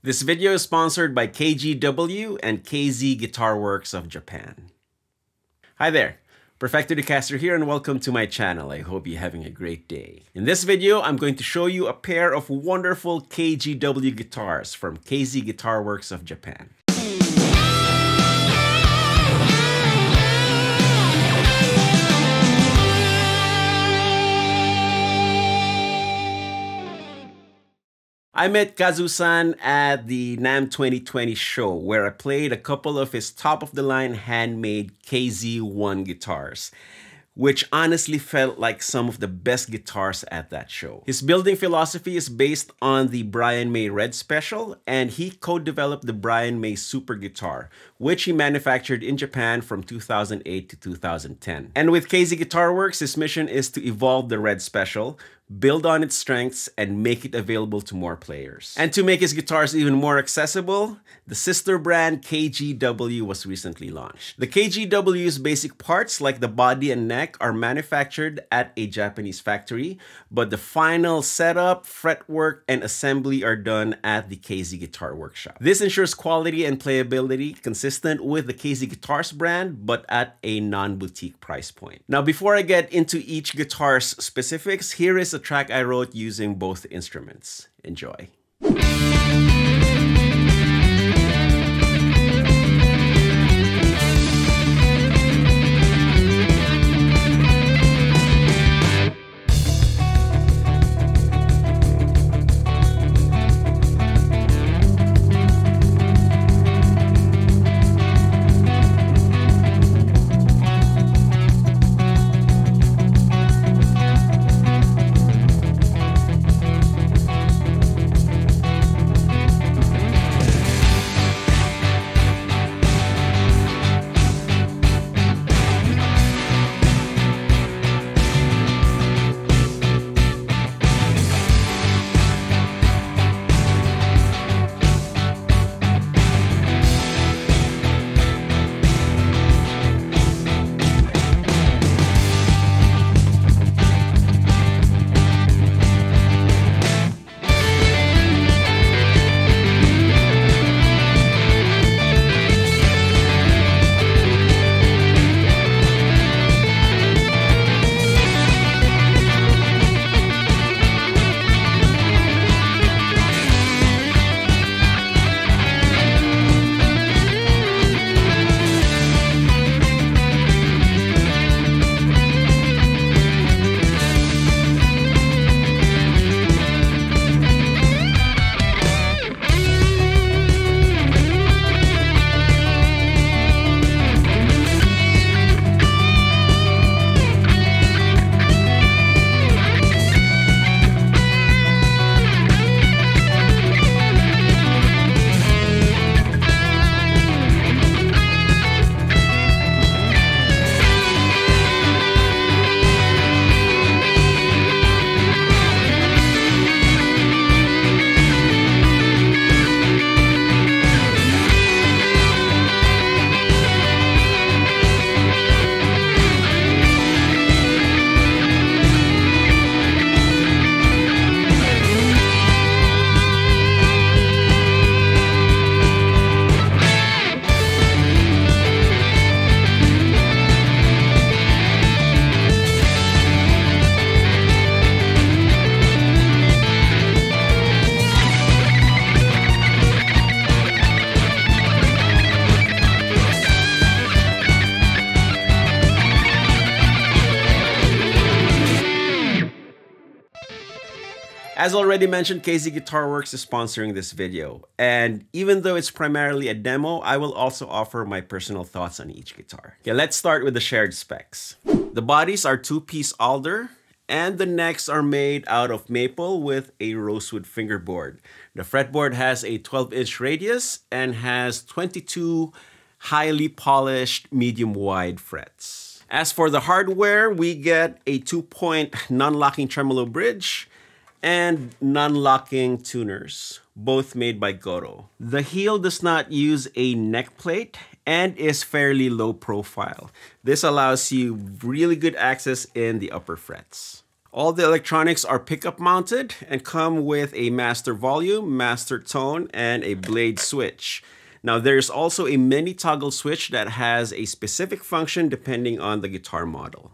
This video is sponsored by KGW and KZ Guitar Works of Japan. Hi there, Perfecto De Castro here and welcome to my channel. I hope you're having a great day. In this video, I'm going to show you a pair of wonderful KGW guitars from KZ Guitar Works of Japan. I met Kazu-san at the NAMM 2020 show where I played a couple of his top-of-the-line handmade KZ-1 guitars, which honestly felt like some of the best guitars at that show. His building philosophy is based on the Brian May Red Special, and he co-developed the Brian May Super Guitar, which he manufactured in Japan from 2008 to 2010. And with KZ Guitar Works, his mission is to evolve the Red Special, build on its strengths, and make it available to more players. And to make his guitars even more accessible, the sister brand KGW was recently launched. The KGW's basic parts, like the body and neck, are manufactured at a Japanese factory, but the final setup, fretwork, and assembly are done at the KZ Guitar Workshop. This ensures quality and playability consistent with the KZ Guitars brand, but at a non-boutique price point. Now, before I get into each guitar's specifics, here is a track I wrote using both instruments. Enjoy. As already mentioned, KZ Guitar Works is sponsoring this video, and even though it's primarily a demo, I will also offer my personal thoughts on each guitar. Okay, let's start with the shared specs. The bodies are two-piece alder, and the necks are made out of maple with a rosewood fingerboard. The fretboard has a 12-inch radius and has 22 highly polished medium-wide frets. As for the hardware, we get a 2-point non-locking tremolo bridge and non-locking tuners, both made by Goto. The heel does not use a neck plate and is fairly low profile. This allows you really good access in the upper frets. All the electronics are pickup mounted and come with a master volume, master tone, and a blade switch. Now there's also a mini toggle switch that has a specific function depending on the guitar model.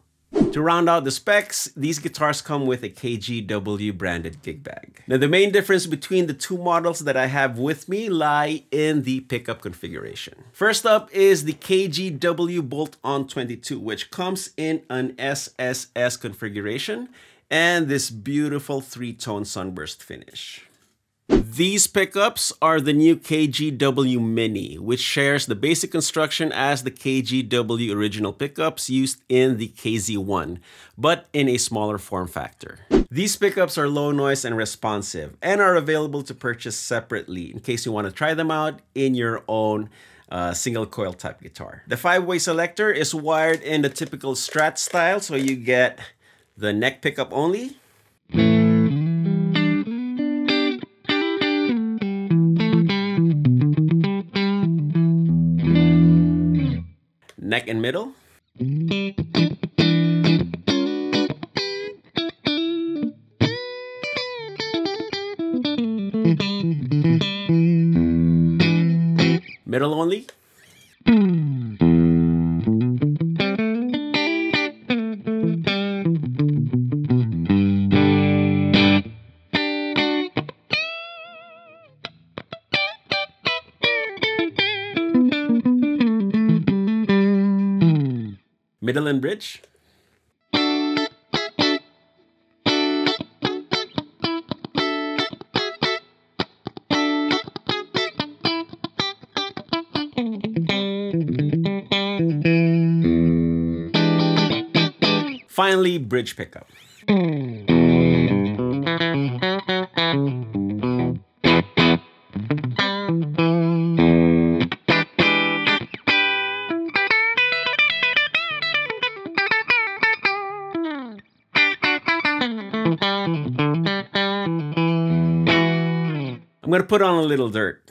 To round out the specs, these guitars come with a KGW branded gig bag. Now the main difference between the two models that I have with me lie in the pickup configuration. First up is the KGW Bolt-on 22, which comes in an SSS configuration and this beautiful three-tone sunburst finish. These pickups are the new KGW Mini, which shares the basic construction as the KGW original pickups used in the KZ1, but in a smaller form factor. These pickups are low noise and responsive and are available to purchase separately in case you want to try them out in your own single coil type guitar. The 5-way selector is wired in the typical Strat style, so you get the neck pickup only, neck and middle, middle only, middle and bridge, finally bridge pickup. I'm going to put on a little dirt.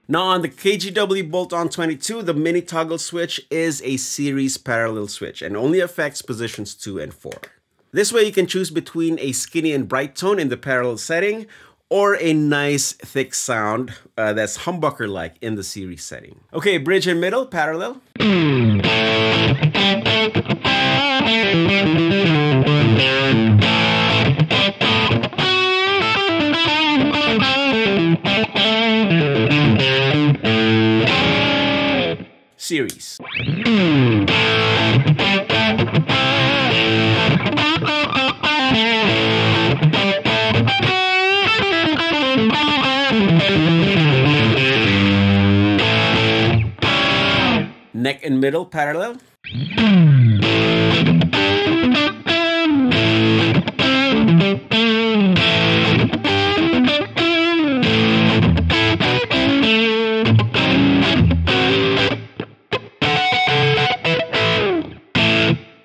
Now on the KGW Bolt-on 22, the mini toggle switch is a series parallel switch and only affects positions 2 and 4. This way you can choose between a skinny and bright tone in the parallel setting or a nice thick sound that's humbucker-like in the series setting. Okay, bridge and middle, parallel. Series. middle parallel.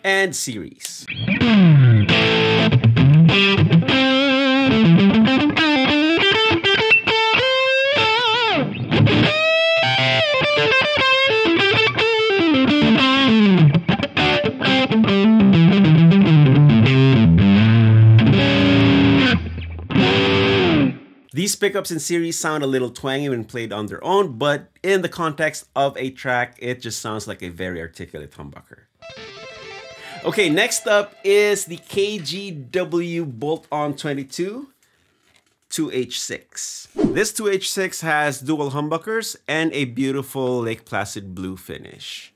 And series. These pickups in series sound a little twangy when played on their own, but in the context of a track, it just sounds like a very articulate humbucker. Okay, next up is the KGW Bolt-on 22 2H6. This 2H6 has dual humbuckers and a beautiful Lake Placid blue finish.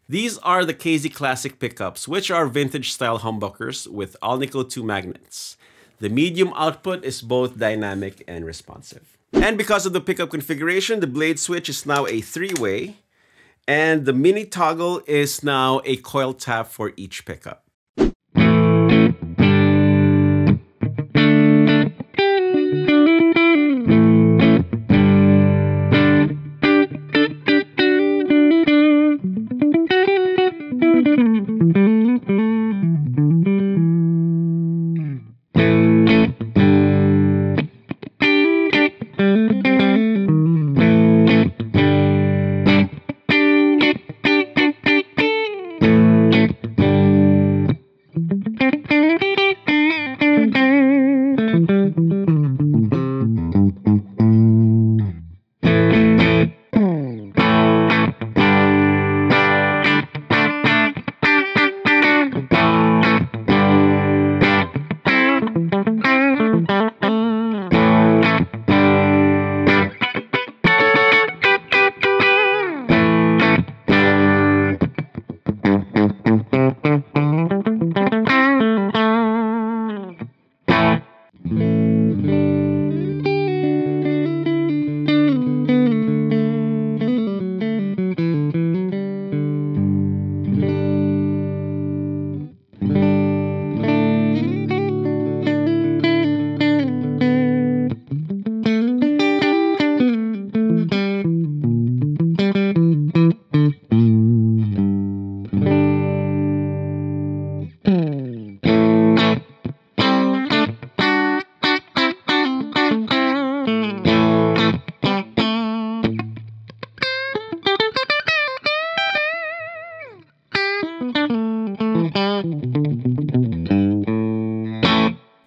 These are the KZ Classic pickups, which are vintage style humbuckers with all-nickel 2 magnets. The medium output is both dynamic and responsive. And because of the pickup configuration, the blade switch is now a 3-way, and the mini toggle is now a coil tap for each pickup.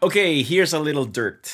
Okay, here's a little dirt.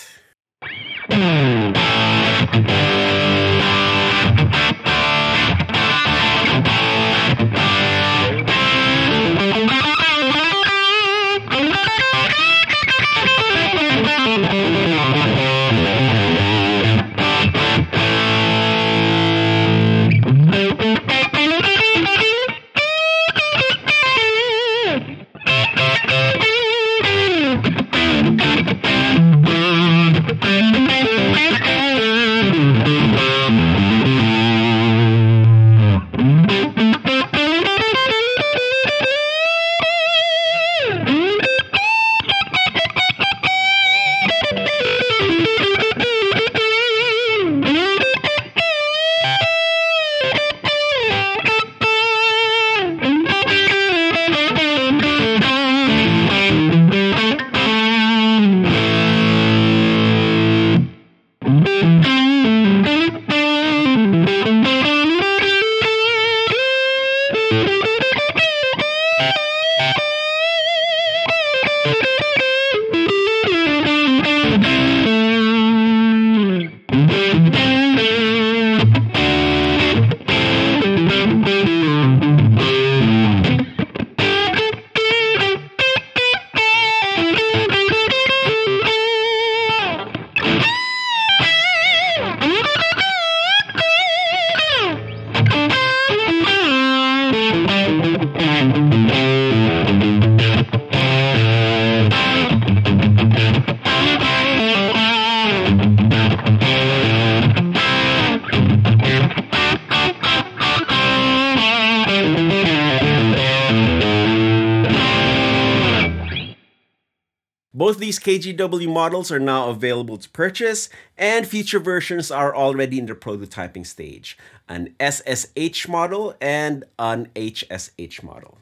Both these KGW models are now available to purchase, and future versions are already in the prototyping stage, an SSH model and an HSH model.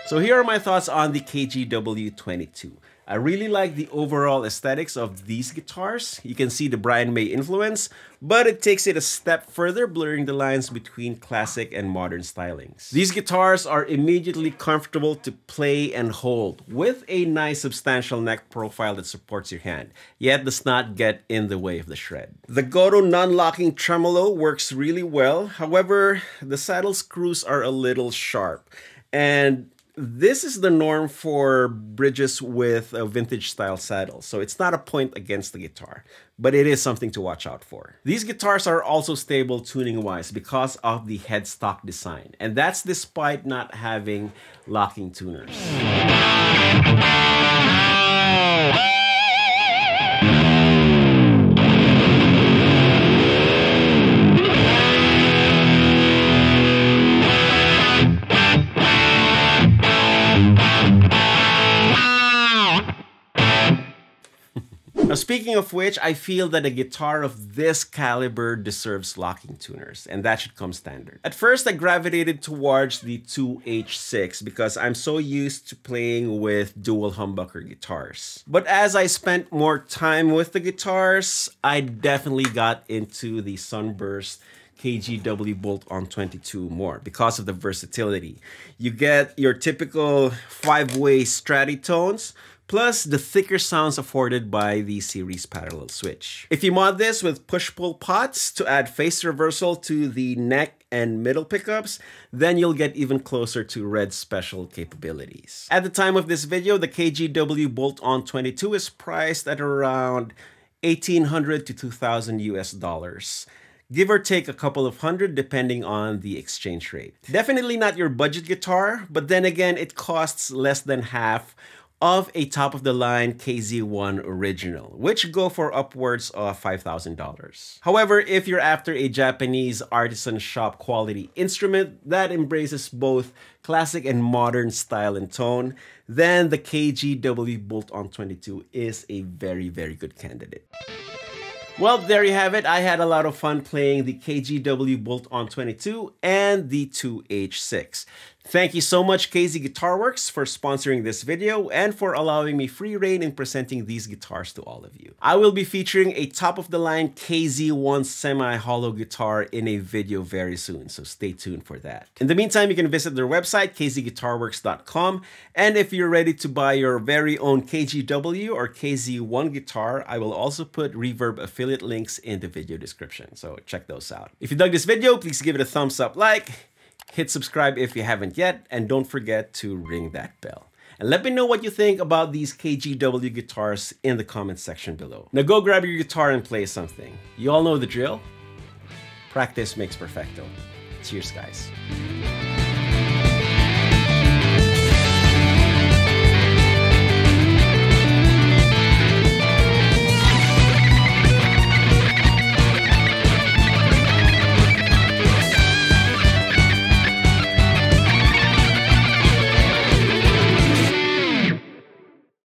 So here are my thoughts on the KGW 22. I really like the overall aesthetics of these guitars. You can see the Brian May influence, but it takes it a step further, blurring the lines between classic and modern stylings. These guitars are immediately comfortable to play and hold, with a nice substantial neck profile that supports your hand, yet does not get in the way of the shred. The Goto non-locking tremolo works really well. However, the saddle screws are a little sharp, and this is the norm for bridges with a vintage style saddle, so it's not a point against the guitar, but it is something to watch out for. These guitars are also stable tuning wise because of the headstock design, and that's despite not having locking tuners. Now, speaking of which, I feel that a guitar of this caliber deserves locking tuners, and that should come standard. At first, I gravitated towards the 2H6 because I'm so used to playing with dual humbucker guitars. But as I spent more time with the guitars, I definitely got into the Sunburst KGW Bolt-on 22 more because of the versatility. You get your typical 5-way stratty tones, plus the thicker sounds afforded by the series parallel switch. If you mod this with push-pull pots to add phase reversal to the neck and middle pickups, then you'll get even closer to Red's special capabilities. At the time of this video, the KGW Bolt-on 22 is priced at around $1,800 to $2,000 US. Give or take a couple of hundred depending on the exchange rate. Definitely not your budget guitar, but then again, it costs less than half of a top-of-the-line KZ1 original, which go for upwards of $5,000. However, if you're after a Japanese artisan shop quality instrument that embraces both classic and modern style and tone, then the KGW Bolt-on 22 is a very, very good candidate. Well, there you have it. I had a lot of fun playing the KGW Bolt-on 22 and the 2H6. Thank you so much, KZ Guitar Works, for sponsoring this video and for allowing me free reign in presenting these guitars to all of you. I will be featuring a top-of-the-line KZ1 semi-hollow guitar in a video very soon, so stay tuned for that. In the meantime, you can visit their website, kzguitarworks.com, and if you're ready to buy your very own KGW or KZ1 guitar, I will also put Reverb affiliate links in the video description, so check those out. If you dug this video, please give it a thumbs up like, hit subscribe if you haven't yet, and don't forget to ring that bell. And let me know what you think about these KGW guitars in the comments section below. Now go grab your guitar and play something. You all know the drill. Practice makes perfecto. Cheers, guys.